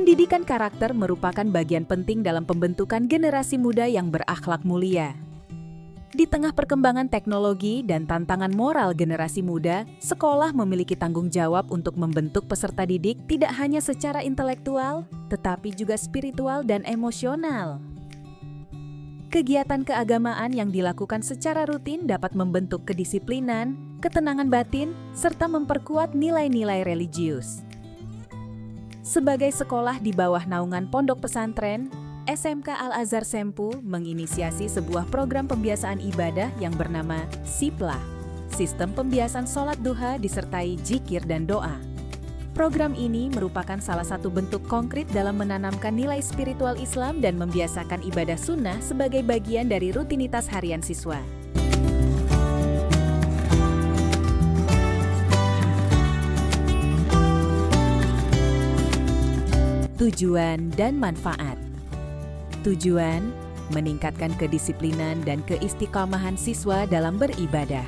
Pendidikan karakter merupakan bagian penting dalam pembentukan generasi muda yang berakhlak mulia. Di tengah perkembangan teknologi dan tantangan moral generasi muda, sekolah memiliki tanggung jawab untuk membentuk peserta didik tidak hanya secara intelektual, tetapi juga spiritual dan emosional. Kegiatan keagamaan yang dilakukan secara rutin dapat membentuk kedisiplinan, ketenangan batin, serta memperkuat nilai-nilai religius. Sebagai sekolah di bawah naungan pondok pesantren, SMK Al-Azhar Sempu menginisiasi sebuah program pembiasaan ibadah yang bernama SIPLA, Sistem Pembiasaan Sholat Duha disertai Zikir dan Doa. Program ini merupakan salah satu bentuk konkret dalam menanamkan nilai spiritual Islam dan membiasakan ibadah sunnah sebagai bagian dari rutinitas harian siswa. Tujuan dan manfaat. Tujuan, meningkatkan kedisiplinan dan keistiqomahan siswa dalam beribadah.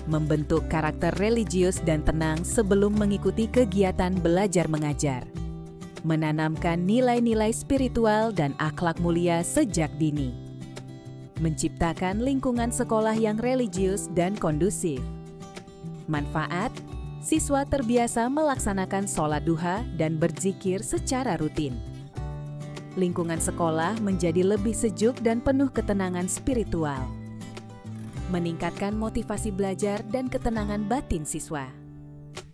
Membentuk karakter religius dan tenang sebelum mengikuti kegiatan belajar mengajar. Menanamkan nilai-nilai spiritual dan akhlak mulia sejak dini. Menciptakan lingkungan sekolah yang religius dan kondusif. Manfaat, siswa terbiasa melaksanakan sholat duha dan berzikir secara rutin. Lingkungan sekolah menjadi lebih sejuk dan penuh ketenangan spiritual. Meningkatkan motivasi belajar dan ketenangan batin siswa.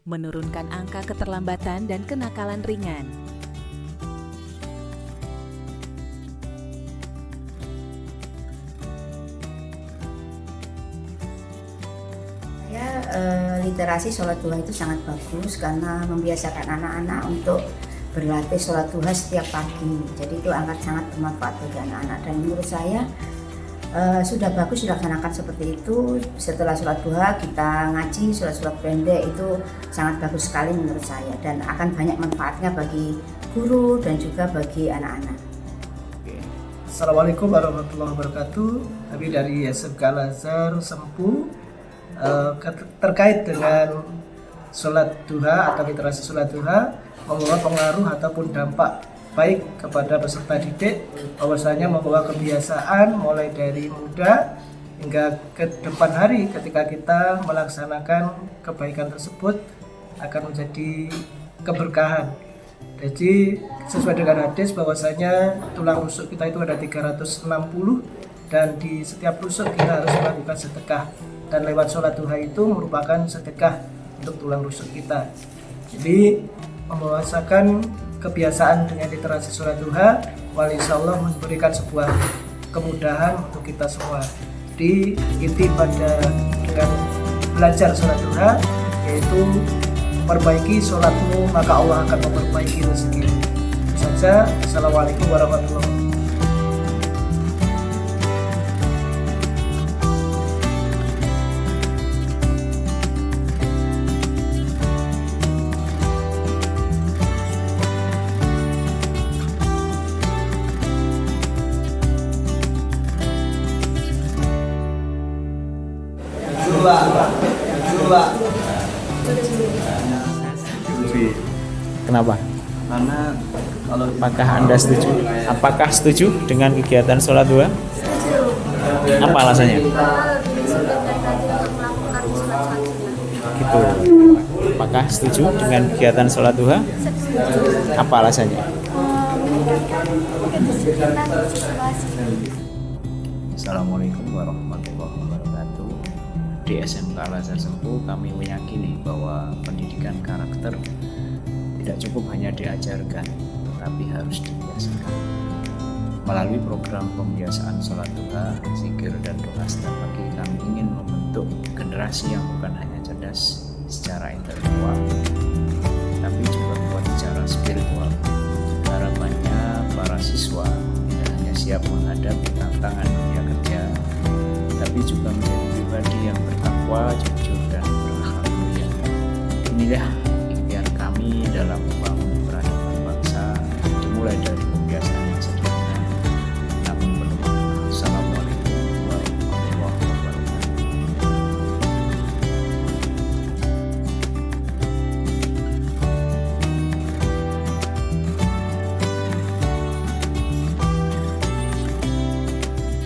Menurunkan angka keterlambatan dan kenakalan ringan. Literasi sholat duha itu sangat bagus karena membiasakan anak-anak untuk berlatih sholat duha setiap pagi. Jadi itu sangat bermanfaat bagi anak-anak, dan menurut saya sudah bagus dilaksanakan seperti itu. Setelah sholat duha kita ngaji surat-surat pendek, itu sangat bagus sekali menurut saya, dan akan banyak manfaatnya bagi guru dan juga bagi anak-anak. Assalamualaikum warahmatullahi wabarakatuh. Kami dari SMK Al-Azhar Sempu terkait dengan sholat duha atau literasi sholat duha membawa pengaruh ataupun dampak baik kepada peserta didik, bahwasanya membawa kebiasaan mulai dari muda hingga ke depan hari. Ketika kita melaksanakan kebaikan tersebut akan menjadi keberkahan. Jadi sesuai dengan hadis bahwasanya tulang rusuk kita itu ada 360, dan di setiap rusuk kita harus melakukan sedekah, dan lewat sholat duha itu merupakan sedekah untuk tulang rusuk kita. Jadi membawasakan kebiasaan dengan literasi sholat duha, insyaallah memberikan sebuah kemudahan untuk kita semua. Jadi inti pada dengan belajar sholat duha yaitu perbaiki sholatmu maka Allah akan memperbaiki rezeki. Itu saja. Assalamualaikum warahmatullahi wabarakatuh. Kenapa? Karena kalau Apakah setuju dengan kegiatan sholat duha? Apa alasannya? Gitu. Apakah setuju dengan kegiatan sholat duha? Apa alasannya? Assalamualaikum warahmatullahi wabarakatuh. Di SMK Al-Azhar Sempu kami meyakini bahwa pendidikan karakter tidak cukup hanya diajarkan, tetapi harus dibiasakan. Melalui program pembiasaan sholat duha, zikir, dan doa setiap pagi, kami ingin membentuk generasi yang bukan hanya cerdas secara intelektual, tapi juga kuat secara spiritual. Harapannya para siswa tidak hanya siap menghadapi tantangan dunia kerja, tapi juga menjadi pribadi yang bertakwa, jujur, dan berakhlak mulia. Inilah ikhtiar kami dalam membangun peradaban bangsa, dimulai dari